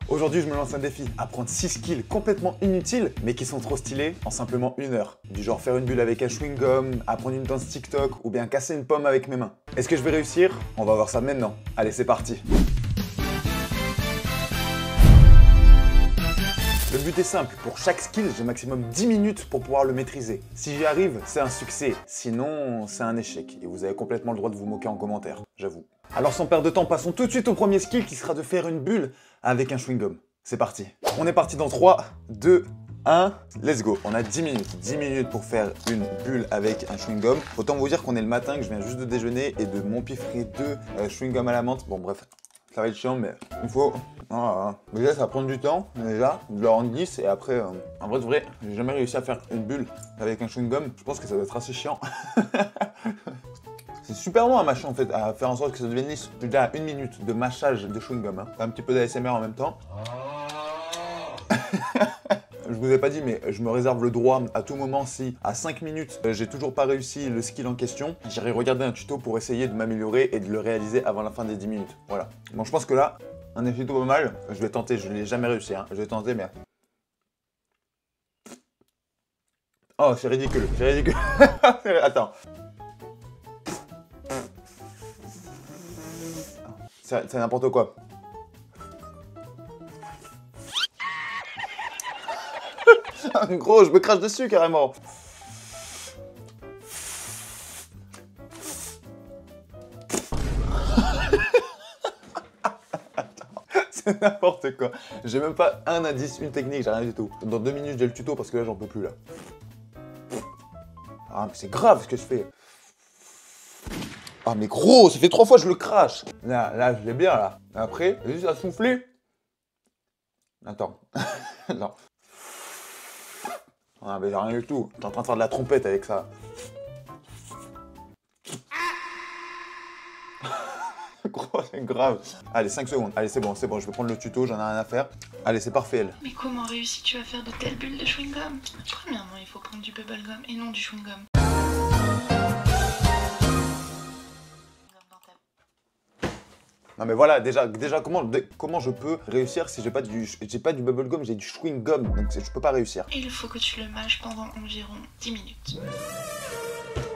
Aujourd'hui, je me lance un défi, apprendre 6 skills complètement inutiles, mais qui sont trop stylés en simplement 1 heure. Du genre faire une bulle avec un chewing-gum, apprendre une danse TikTok, ou bien casser une pomme avec mes mains. Est-ce que je vais réussir? On va voir ça maintenant. Allez, c'est parti. Le but est simple, pour chaque skill, j'ai maximum 10 minutes pour pouvoir le maîtriser. Si j'y arrive, c'est un succès, sinon c'est un échec. Et vous avez complètement le droit de vous moquer en commentaire, j'avoue. Alors sans perdre de temps, passons tout de suite au premier skill qui sera de faire une bulle avec un chewing-gum. C'est parti. On est parti dans 3, 2, 1, let's go. On a 10 minutes. 10 minutes pour faire une bulle avec un chewing-gum. Autant vous dire qu'on est le matin, que je viens juste de déjeuner et de m'empiffrer 2 chewing-gums à la menthe. Bon bref, ça va être chiant, mais il faut... Déjà, ça va prendre du temps, déjà, de le rendre 10 et après, en vrai de vrai, j'ai jamais réussi à faire une bulle avec un chewing-gum. Je pense que ça doit être assez chiant. C'est super long à mâcher en fait, à faire en sorte que ça devienne lisse. J'ai déjà 1 minute de mâchage de chewing-gum, hein. Un petit peu d'ASMR en même temps. Je vous ai pas dit, mais je me réserve le droit à tout moment si à 5 minutes j'ai toujours pas réussi le skill en question, j'irai regarder un tuto pour essayer de m'améliorer et de le réaliser avant la fin des 10 minutes. Voilà. Bon, je pense que là, un effet tout pas mal. Je vais tenter, je l'ai jamais réussi, hein. Je vais tenter, mais... Oh, c'est ridicule, c'est ridicule. Attends. C'est n'importe quoi. Gros, je me crache dessus carrément. C'est n'importe quoi. J'ai même pas un indice, une technique, j'ai rien du tout. Dans 2 minutes, j'ai le tuto parce que là, j'en peux plus là. Ah, mais c'est grave ce que je fais. Ah, mais gros, ça fait 3 fois que je le crache. Là, je l'ai bien là. Après, j'ai juste à souffler. Attends. Non. Ah, mais j'ai rien du tout. T'es en train de faire de la trompette avec ça. Gros, c'est grave. Allez, 5 secondes. Allez, c'est bon, je vais prendre le tuto, j'en ai rien à faire. Allez, c'est parfait, elle. Mais comment réussis-tu à faire de telles bulles de chewing-gum? Premièrement, il faut prendre du bubblegum et non du chewing-gum. Non mais voilà, déjà comment je peux réussir si j'ai pas du bubblegum, j'ai du chewing-gum, donc je peux pas réussir. Et il faut que tu le mâches pendant environ 10 minutes.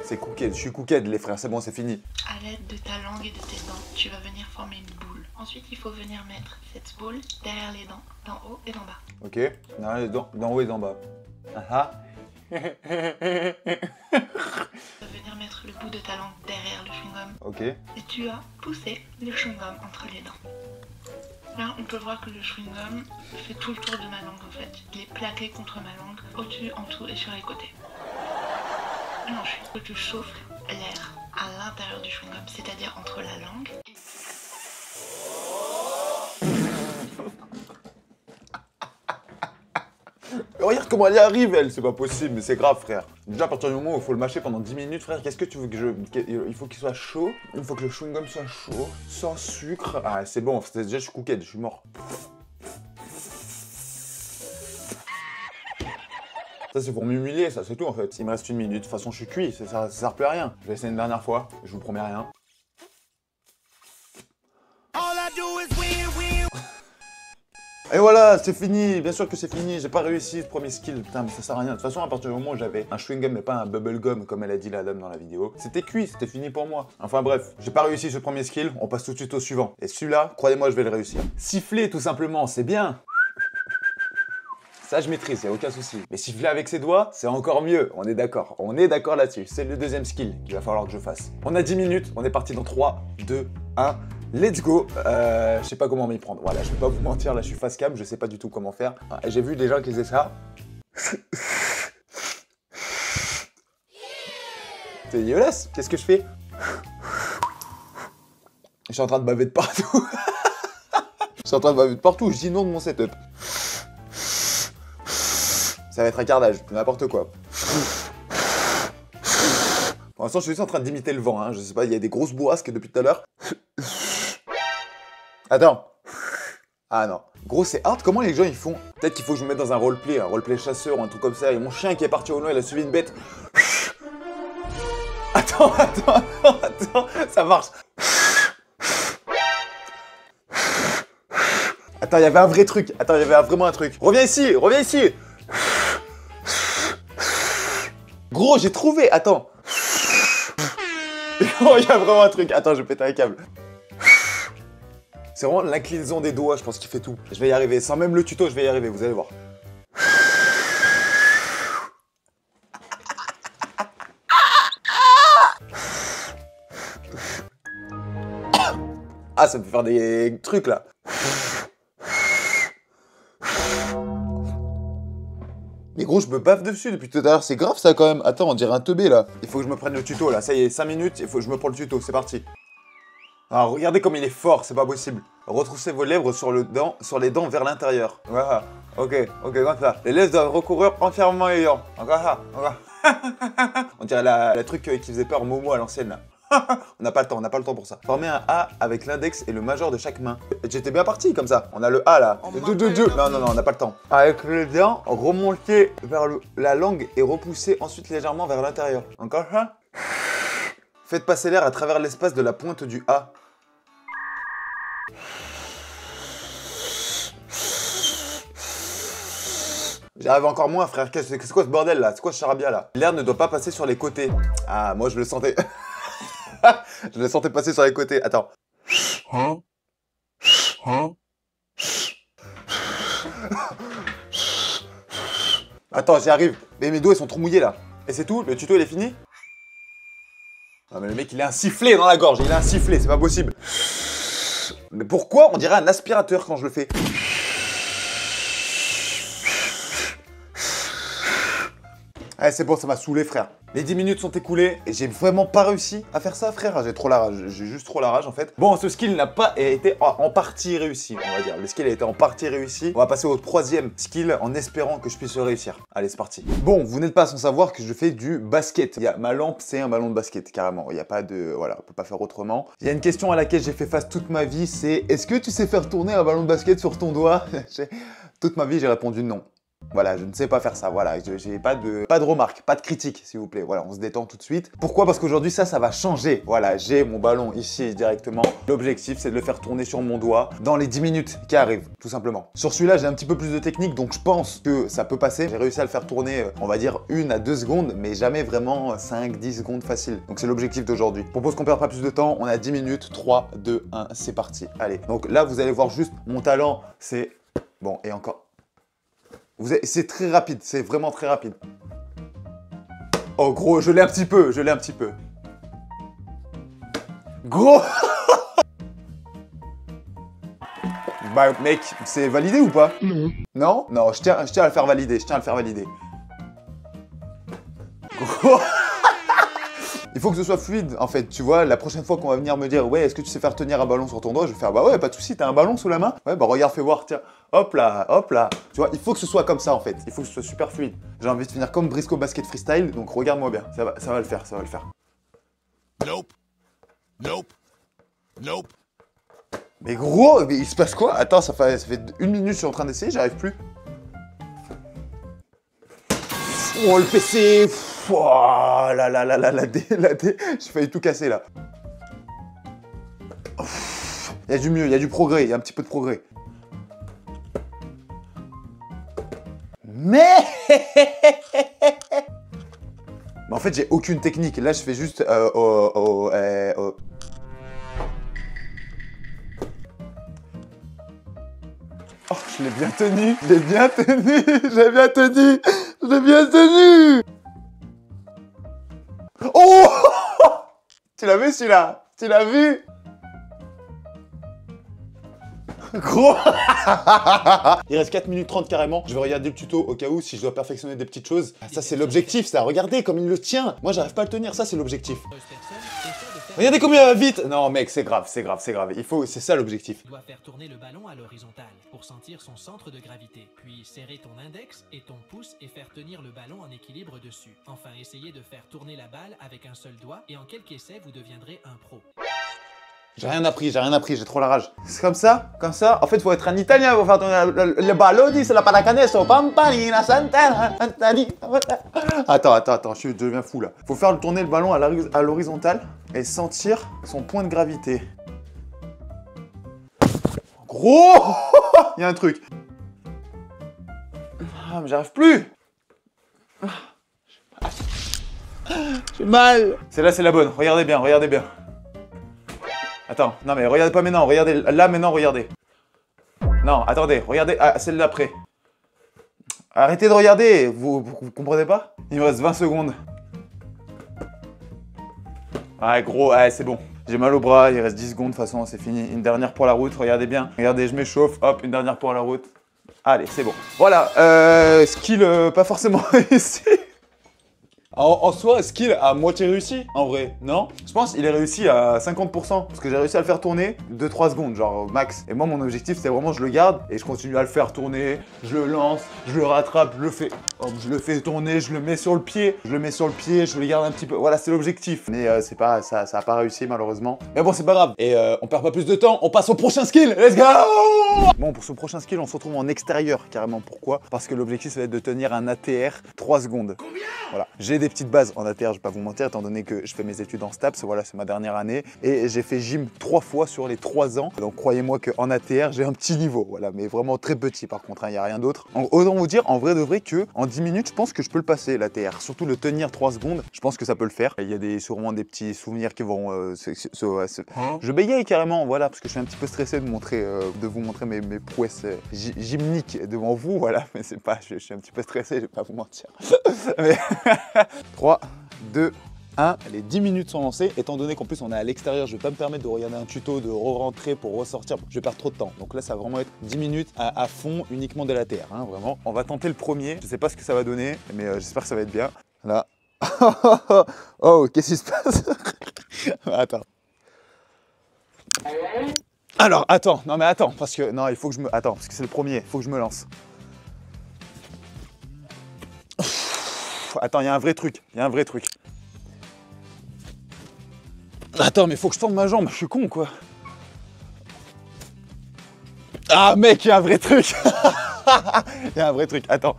C'est cooked, je suis cooked les frères, c'est bon, c'est fini. À l'aide de ta langue et de tes dents, tu vas venir former une boule. Ensuite, il faut venir mettre cette boule derrière les dents, d'en haut et d'en bas. Ok, derrière les dents, d'en haut et d'en bas. Ah. Tu vas venir mettre le bout de ta langue derrière le chewing-gum. Ok. Et tu as poussé le chewing-gum entre les dents. Là, on peut voir que le chewing-gum fait tout le tour de ma langue en fait. Il est plaqué contre ma langue, au-dessus, en dessous et sur les côtés. Et ensuite, que tu souffles l'air à l'intérieur du chewing-gum, c'est-à-dire entre la langue et... Regarde comment elle y arrive, elle, c'est pas possible, mais c'est grave, frère. Déjà, à partir du moment où il faut le mâcher pendant 10 minutes, frère, qu'est-ce que tu veux que je... Il faut qu'il soit chaud, il faut que le chewing-gum soit chaud, sans sucre. Ah, c'est bon, déjà, je suis cooked, je suis mort. Ça, c'est pour m'humilier, ça, c'est tout, en fait. Il me reste 1 minute, de toute façon, je suis cuit, ça sert plus à rien. Je vais essayer une dernière fois, je vous promets rien. Et voilà, c'est fini, bien sûr que c'est fini, j'ai pas réussi ce premier skill, putain mais ça sert à rien. De toute façon, à partir du moment où j'avais un chewing-gum mais pas un bubble-gum comme elle a dit la dame dans la vidéo, c'était cuit, c'était fini pour moi. Enfin bref, j'ai pas réussi ce premier skill, on passe tout de suite au suivant. Et celui-là, croyez-moi, je vais le réussir. Siffler tout simplement, c'est bien. Ça, je maîtrise, y'a aucun souci. Mais siffler avec ses doigts, c'est encore mieux, on est d'accord. On est d'accord là-dessus, c'est le deuxième skill qu'il va falloir que je fasse. On a 10 minutes, on est parti dans 3, 2, 1... Let's go. Je sais pas comment m'y prendre. Voilà, je vais pas vous mentir, là je suis face cam, je sais pas du tout comment faire. J'ai vu des gens qui faisaient ça. C'est dégueulasse. Qu'est-ce que je fais? Je suis en train de baver de partout. Je suis en train de baver de partout, j'inonde mon setup. Ça va être un carnage, n'importe quoi. Pour l'instant, je suis juste en train d'imiter le vent, hein. Je sais pas, il y a des grosses bourrasques depuis tout à l'heure. Attends. Ah non. Gros, c'est hard. Comment les gens ils font? Peut-être qu'il faut que je me mette dans un roleplay chasseur ou un truc comme ça. Et mon chien qui est parti au loin, il a suivi une bête. Attends, ça marche. Attends, il y avait un vrai truc. Attends, il y avait vraiment un truc. Reviens ici, reviens ici. Gros, j'ai trouvé. Attends. Oh, il y a vraiment un truc. Attends, je vais péter un câble. C'est vraiment l'inclinaison des doigts, je pense, qui fait tout. Je vais y arriver. Sans même le tuto, je vais y arriver, vous allez voir. Ah, ça me fait faire des trucs, là. Mais gros, je me baffe dessus depuis tout à l'heure. C'est grave, ça, quand même. Attends, on dirait un teubé, là. Il faut que je me prenne le tuto, là. Ça y est, 5 minutes, il faut que je me prenne le tuto. C'est parti. Alors, regardez comme il est fort, c'est pas possible. Retroussez vos lèvres sur les dents vers l'intérieur. Voilà. Ok, comme ça. Les lèvres doivent recourir entièrement ayant. Encore ça, encore. On dirait la truc qui faisait peur Momo à l'ancienne, là. On n'a pas le temps, on n'a pas le temps pour ça. Formez un A avec l'index et le majeur de chaque main. J'étais bien parti comme ça. On a le A là. Non, on n'a pas le temps. Avec les dents, remontez vers la langue et repoussez ensuite légèrement vers l'intérieur. Encore ça. Faites passer l'air à travers l'espace de la pointe du A. J'arrive encore moins, frère. C'est quoi ce bordel là? C'est quoi ce charabia là? L'air ne doit pas passer sur les côtés. Ah, moi je le sentais. Je le sentais passer sur les côtés. Attends. Attends, j'y arrive. Mais mes doigts ils sont trop mouillés là. Et c'est tout? Le tuto il est fini? Non mais le mec il a un sifflet dans la gorge. Il a un sifflet, c'est pas possible. Mais pourquoi on dirait un aspirateur quand je le fais? Allez, c'est bon, ça m'a saoulé, frère. Les 10 minutes sont écoulées et j'ai vraiment pas réussi à faire ça, frère. J'ai trop la rage. J'ai juste trop la rage, en fait. Bon, ce skill n'a pas été en partie réussi, on va dire. Le skill a été en partie réussi. On va passer au 3e skill en espérant que je puisse le réussir. Allez, c'est parti. Bon, vous n'êtes pas sans savoir que je fais du basket. Ma lampe, c'est un ballon de basket, carrément. Il n'y a pas de... Voilà, on peut pas faire autrement. Il y a une question à laquelle j'ai fait face toute ma vie, c'est: est-ce que tu sais faire tourner un ballon de basket sur ton doigt? Toute ma vie, j'ai répondu non. Voilà, je ne sais pas faire ça, voilà, j'ai pas de remarques, pas de critiques, s'il vous plaît. Voilà, on se détend tout de suite. Pourquoi? Parce qu'aujourd'hui, ça va changer. Voilà, j'ai mon ballon ici directement. L'objectif, c'est de le faire tourner sur mon doigt dans les 10 minutes qui arrivent, tout simplement. Sur celui-là, j'ai un petit peu plus de technique, donc je pense que ça peut passer. J'ai réussi à le faire tourner, on va dire, 1 à 2 secondes, mais jamais vraiment 5-10 secondes facile. Donc c'est l'objectif d'aujourd'hui. Je propose qu'on perde pas plus de temps, on a 10 minutes, 3, 2, 1, c'est parti. Allez, donc là, vous allez voir juste mon talent, c'est... Bon, et encore... C'est très rapide, c'est vraiment très rapide. Oh gros, je l'ai un petit peu, Gros. Bah mec, c'est validé ou pas? Non. Non? Non, je tiens à le faire valider, Gros. Il faut que ce soit fluide, en fait, tu vois, la prochaine fois qu'on va venir me dire: ouais, est-ce que tu sais faire tenir un ballon sur ton doigt? Je vais faire: bah ouais, pas de soucis, t'as un ballon sous la main? Ouais, bah regarde, fais voir, tiens, hop là, tu vois, il faut que ce soit comme ça, en fait, il faut que ce soit super fluide. J'ai envie de finir comme Briscoe Basket Freestyle, donc regarde-moi bien, ça va le faire, Nope. Mais gros, mais il se passe quoi? Attends, ça fait 1 minute que je suis en train d'essayer, j'arrive plus. Oh, le PC. Oh la dé. J'ai failli tout casser, là. Il y a du mieux, il y a du progrès, il y a un petit peu de progrès. Mais en fait, j'ai aucune technique. Là, je fais juste... Oh, je l'ai bien tenu. Oh. Tu l'as vu, celui-là? Tu l'as vu? Gros. Il reste 4 minutes 30 carrément. Je vais regarder le tuto au cas où, si je dois perfectionner des petites choses. Ça, c'est l'objectif, ça. Regardez comme il le tient. Moi, j'arrive pas à le tenir. Ça, c'est l'objectif. Regardez combien il va vite. Non, mec, c'est grave. C'est ça l'objectif. Tu dois faire tourner le ballon à l'horizontale pour sentir son centre de gravité. Puis serrer ton index et ton pouce et faire tenir le ballon en équilibre dessus. Enfin, essayez de faire tourner la balle avec un seul doigt et en quelques essais, vous deviendrez un pro. J'ai rien appris, j'ai trop la rage. C'est comme ça. En fait, faut être un Italien pour faire tourner le ballon, c'est la pallacanestro, pampanina, santana, Attends, je deviens fou là. Faut faire tourner le ballon à l'horizontale et sentir son point de gravité. Gros. Il y a un truc. Ah, mais j'arrive plus. J'ai mal. Celle-là, c'est la bonne. Regardez bien, regardez bien. Attends, non mais regardez pas maintenant, regardez là maintenant, regardez. Non, attendez, regardez celle d'après. Arrêtez de regarder, vous comprenez pas? Il me reste 20 secondes. Ouais, gros, ouais, c'est bon. J'ai mal au bras, il reste 10 secondes, de toute façon, c'est fini. Une dernière pour la route, regardez bien. Regardez, je m'échauffe, hop, une dernière pour la route. Allez, c'est bon. Voilà, skill pas forcément réussi. En soi, skill à moitié réussi, en vrai, non? Je pense qu'il est réussi à 50%, parce que j'ai réussi à le faire tourner 2-3 secondes, genre max. Et moi, mon objectif, c'était vraiment, je le garde, et je continue à le faire tourner, je le lance, je le rattrape, je le fais, hop, je le fais tourner, je le mets sur le pied, je le garde un petit peu, voilà, c'est l'objectif. Mais c'est pas, ça a pas réussi, malheureusement. Mais bon, c'est pas grave. Et on perd pas plus de temps, on passe au prochain skill, let's go! Bon, pour ce prochain skill, on se retrouve en extérieur, carrément. Pourquoi? Parce que l'objectif, ça va être de tenir un ATR 3 secondes. Combien? Voilà, j'ai des petites bases en ATR, je vais pas vous mentir, étant donné que je fais mes études en STAPS, voilà, c'est ma dernière année, et j'ai fait gym 3 fois sur les 3 ans, donc croyez-moi qu'en ATR, j'ai un petit niveau, voilà, mais vraiment très petit par contre, il n'y a rien d'autre. Autant vous dire, en vrai de vrai, que en 10 minutes, je pense que je peux le passer, l'ATR, surtout le tenir 3 secondes, je pense que ça peut le faire. Il y a sûrement des petits souvenirs qui vont... Je bégaye carrément, voilà, parce que je suis un petit peu stressé de vous montrer mes prouesses gymniques devant vous, voilà, mais c'est pas, je suis un petit peu stressé, je vais pas vous mentir. Mais 3, 2, 1, les 10 minutes sont lancées. Étant donné qu'en plus on est à l'extérieur, je vais pas me permettre de regarder un tuto, de re-rentrer pour ressortir. Je vais perdre trop de temps. Donc là, ça va vraiment être 10 minutes à fond, uniquement de l'ATR, hein, vraiment. On va tenter le premier. Je sais pas ce que ça va donner, mais j'espère que ça va être bien. Là. Oh, qu'est-ce qui se passe? Attends. Alors, attends. Non, mais attends, parce que... Non, il faut que je me... Attends, parce que c'est le premier. Il faut que je me lance. Attends, il y a un vrai truc. Il y a un vrai truc. Attends, mais faut que je tende ma jambe. Je suis con, quoi. Ah, mec, il y a un vrai truc. Il y a un vrai truc. Attends.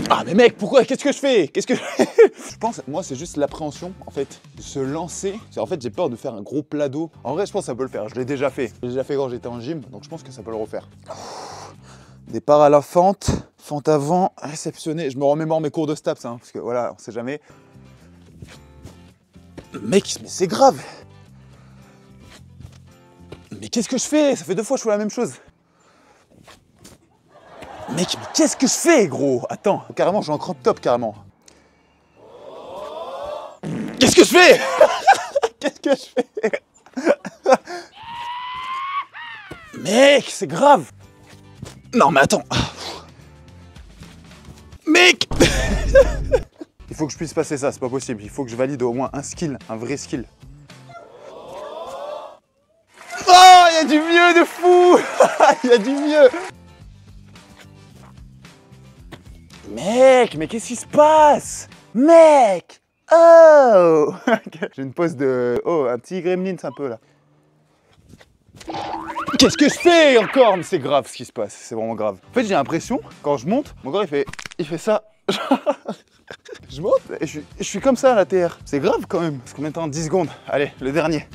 Ah, mais mec, pourquoi? Qu'est-ce que je fais? Qu'est-ce que je fais? Je pense, moi, c'est juste l'appréhension, en fait, de se lancer. En fait, j'ai peur de faire un gros plat d'eau. En vrai, je pense que ça peut le faire. Je l'ai déjà fait. Je l'ai déjà fait quand j'étais en gym, donc je pense que ça peut le refaire. Départ à la fente, fente avant, réceptionné. Je me remémore mes cours de STAPS, hein, parce que voilà, on sait jamais. Mec, mais c'est grave. Mais qu'est-ce que je fais? Ça fait 2 fois que je fais la même chose. Mec, mais qu'est-ce que je fais, gros? Attends, carrément, je suis en crop top, carrément. Qu'est-ce que je fais? Qu'est-ce que je fais? Mec, c'est grave. Non, mais attends. Mec. Il faut que je puisse passer ça, c'est pas possible. Il faut que je valide au moins un skill, un vrai skill. Oh, il y a du mieux de fou. Il y a du mieux. Mec, mais qu'est-ce qui se passe? Mec. Oh. J'ai une pose de... Oh, un petit gremlin, un peu là. Qu'est-ce que je fais encore? Mais c'est grave ce qui se passe, c'est vraiment grave. En fait, j'ai l'impression, quand je monte, mon corps il fait ça. Je monte et je suis comme ça à la TR. C'est grave quand même. Parce que maintenant, 10 secondes. Allez, le dernier.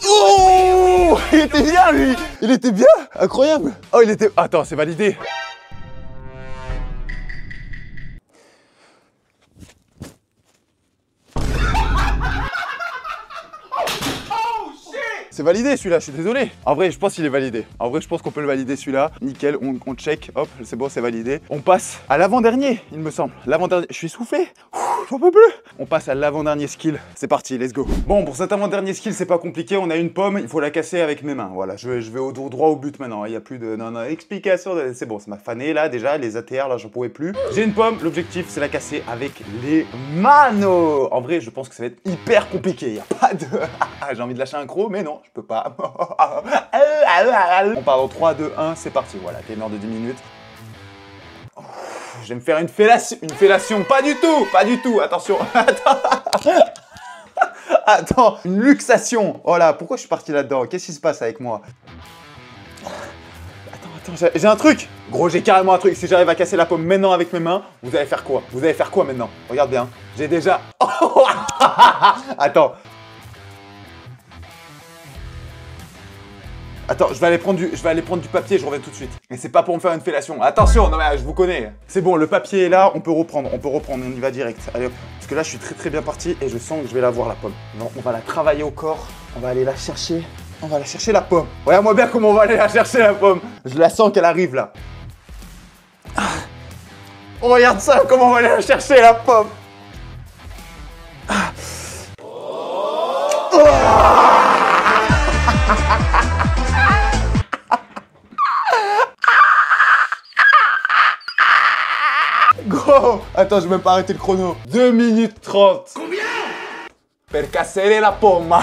Oh! Il était bien, lui! Il était bien! Incroyable! Oh, il était... Attends, c'est validé. C'est validé celui-là, je suis désolé. En vrai, je pense qu'il est validé. En vrai, je pense qu'on peut le valider celui-là. Nickel, on check, hop, c'est bon, c'est validé. On passe à l'avant-dernier, il me semble. L'avant-dernier, je suis essoufflé. J'en peux plus. On passe à l'avant-dernier skill. C'est parti, let's go. Bon, pour cet avant-dernier skill, c'est pas compliqué. On a une pomme, il faut la casser avec mes mains. Voilà, je vais droit au but maintenant. Il n'y a plus de explication. C'est bon, ça m'a fané là déjà. Les ATR, là, j'en pouvais plus. J'ai une pomme, l'objectif, c'est la casser avec les manos. En vrai, je pense que ça va être hyper compliqué. Il n'y a pas de... J'ai envie de lâcher un croc, mais non, je peux pas. On part dans 3, 2, 1, c'est parti. Voilà, timer de 10 minutes. Je vais me faire une fellation. Pas du tout, attention. Attends, une luxation. Oh là, pourquoi je suis parti là-dedans? Qu'est-ce qui se passe avec moi? Attends, j'ai un truc. Gros, j'ai carrément un truc. Si j'arrive à casser la pomme maintenant avec mes mains, vous allez faire quoi? Vous allez faire quoi maintenant? Regarde bien. J'ai déjà... Attends. Attends, je vais aller prendre du papier, je reviens tout de suite. Et c'est pas pour me faire une fellation. Attention, non mais je vous connais. C'est bon, le papier est là, on peut reprendre, on y va direct. Allez hop. Parce que là, je suis très bien parti et je sens que je vais la voir, la pomme. Non, on va la travailler au corps, on va aller la chercher. On va aller chercher la pomme. Regarde-moi bien comment on va aller la chercher, la pomme. Je la sens qu'elle arrive là. Ah. Oh, regarde ça, comment on va aller la chercher, la pomme. Ah. Oh. Gros. Attends, je vais même pas arrêter le chrono. 2 minutes 30. Combien? Per casser la pomme.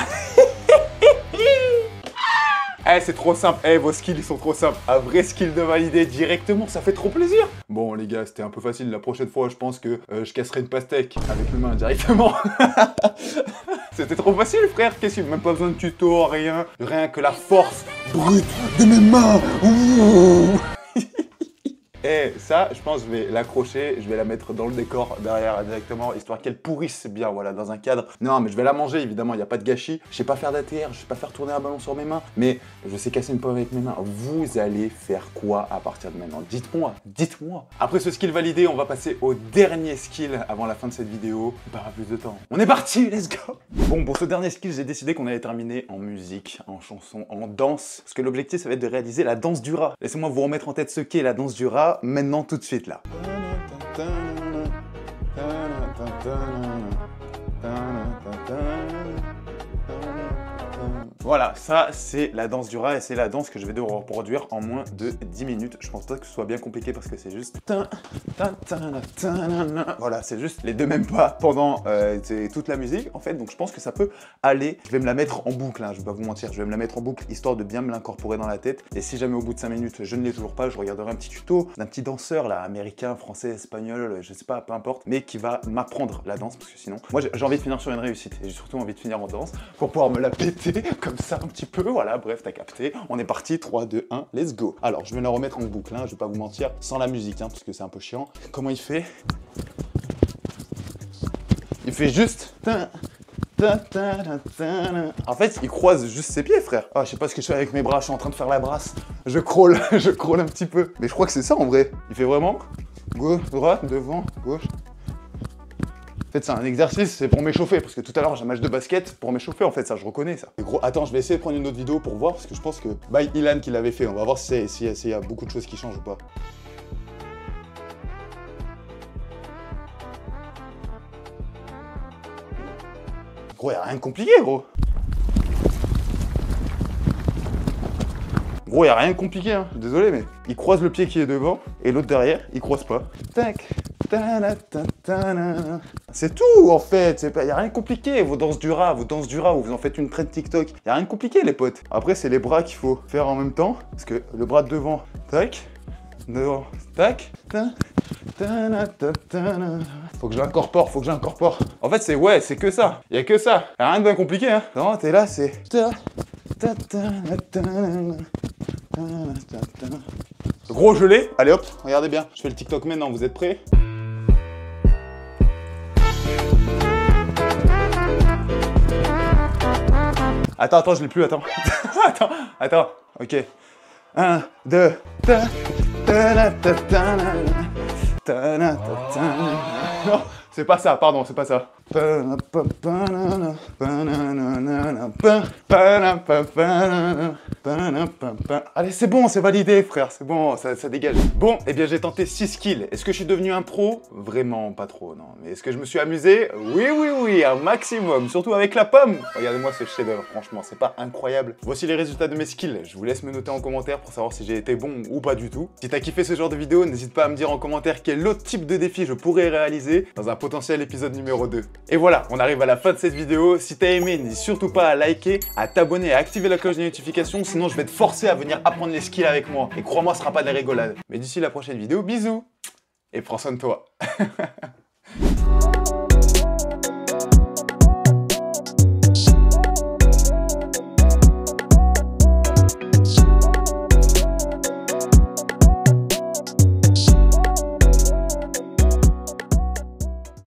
Eh, c'est trop simple. Eh, vos skills, ils sont trop simples. Un vrai skill de valider directement, ça fait trop plaisir. Bon, les gars, c'était un peu facile. La prochaine fois, je pense que je casserai une pastèque avec mes mains directement. C'était trop facile, frère. Qu'est-ce que même pas besoin de tuto, rien. Rien que la force brute de mes mains. Ouh. Et ça, je pense que je vais l'accrocher, je vais la mettre dans le décor derrière directement, histoire qu'elle pourrisse bien, voilà, dans un cadre. Non, mais je vais la manger, évidemment, il n'y a pas de gâchis. Je sais pas faire d'ATR, je sais pas faire tourner un ballon sur mes mains, mais je sais casser une pomme avec mes mains. Vous allez faire quoi à partir de maintenant? Dites-moi, dites-moi. Après ce skill validé, on va passer au dernier skill avant la fin de cette vidéo. Pas plus de temps. On est parti, let's go! Bon, pour ce dernier skill, j'ai décidé qu'on allait terminer en musique, en chanson, en danse, parce que l'objectif, ça va être de réaliser la danse du rat. Laissez-moi vous remettre en tête ce qu'est la danse du rat. Maintenant, tout de suite là. Voilà, ça c'est la danse du rat et c'est la danse que je vais devoir reproduire en moins de 10 minutes. Je pense pas que ce soit bien compliqué parce que c'est juste... Voilà, c'est juste les deux mêmes pas pendant toute la musique en fait. Donc je pense que ça peut aller. Je vais me la mettre en boucle, hein, je vais pas vous mentir. Je vais me la mettre en boucle histoire de bien me l'incorporer dans la tête. Et si jamais au bout de 5 minutes je ne l'ai toujours pas, je regarderai un petit tuto d'un petit danseur là, américain, français, espagnol, je sais pas, peu importe, mais qui va m'apprendre la danse parce que sinon, moi j'ai envie de finir sur une réussite et j'ai surtout envie de finir en danse pour pouvoir me la péter comme ça un petit peu, voilà, bref, t'as capté. On est parti, 3, 2, 1, let's go. Alors, je vais la remettre en boucle, hein, je vais pas vous mentir, sans la musique, hein, parce que c'est un peu chiant. Comment il fait? Il fait juste... En fait, il croise juste ses pieds, frère. Ah, je sais pas ce que je fais avec mes bras, je suis en train de faire la brasse. Je crawl, je crawl un petit peu. Mais je crois que c'est ça en vrai. Il fait vraiment gauche, droite, devant, gauche. En fait, c'est un exercice, c'est pour m'échauffer, parce que tout à l'heure j'ai un match de basket pour m'échauffer, en fait, ça je reconnais ça. Et gros, attends, je vais essayer de prendre une autre vidéo pour voir, parce que je pense que by Ilan qui l'avait fait, on va voir s'il y a beaucoup de choses qui changent ou pas. Gros, y'a rien de compliqué, gros. Gros, y'a rien de compliqué, hein, désolé, mais il croise le pied qui est devant, et l'autre derrière, il croise pas. Tac. C'est tout en fait, y a rien de compliqué, vos danses du rat, où vous en faites une trend TikTok, y a rien de compliqué les potes. Après c'est les bras qu'il faut faire en même temps, parce que le bras de devant, tac, devant, tac, faut que je l'incorpore, En fait c'est que ça, y a que ça, y a rien de bien compliqué hein. Non, t'es là, c'est... Gros je l'ai, allez hop, regardez bien, je fais le TikTok maintenant, vous êtes prêts? Attends, je l'ai plus, attends. attends, ok. 1, 2, non, c'est pas ça, pardon, c'est pas ça. Allez, c'est bon, c'est validé, frère, c'est bon, ça dégage. Bon, eh bien, j'ai tenté 6 skills. Est-ce que je suis devenu un pro? Vraiment pas trop, non. Mais est-ce que je me suis amusé? Oui, un maximum, surtout avec la pomme. Regardez-moi ce chef-d'œuvre, franchement, c'est pas incroyable. Voici les résultats de mes skills. Je vous laisse me noter en commentaire pour savoir si j'ai été bon ou pas du tout. Si t'as kiffé ce genre de vidéo, n'hésite pas à me dire en commentaire quel autre type de défi je pourrais réaliser dans un potentiel épisode numéro 2. Et voilà, on arrive à la fin de cette vidéo. Si t'as aimé, n'hésite surtout pas à liker, à t'abonner et à activer la cloche de notification, sinon je vais te forcer à venir apprendre les skills avec moi. Et crois-moi, ce sera pas de la rigolade. Mais d'ici la prochaine vidéo, bisous et prends soin de toi.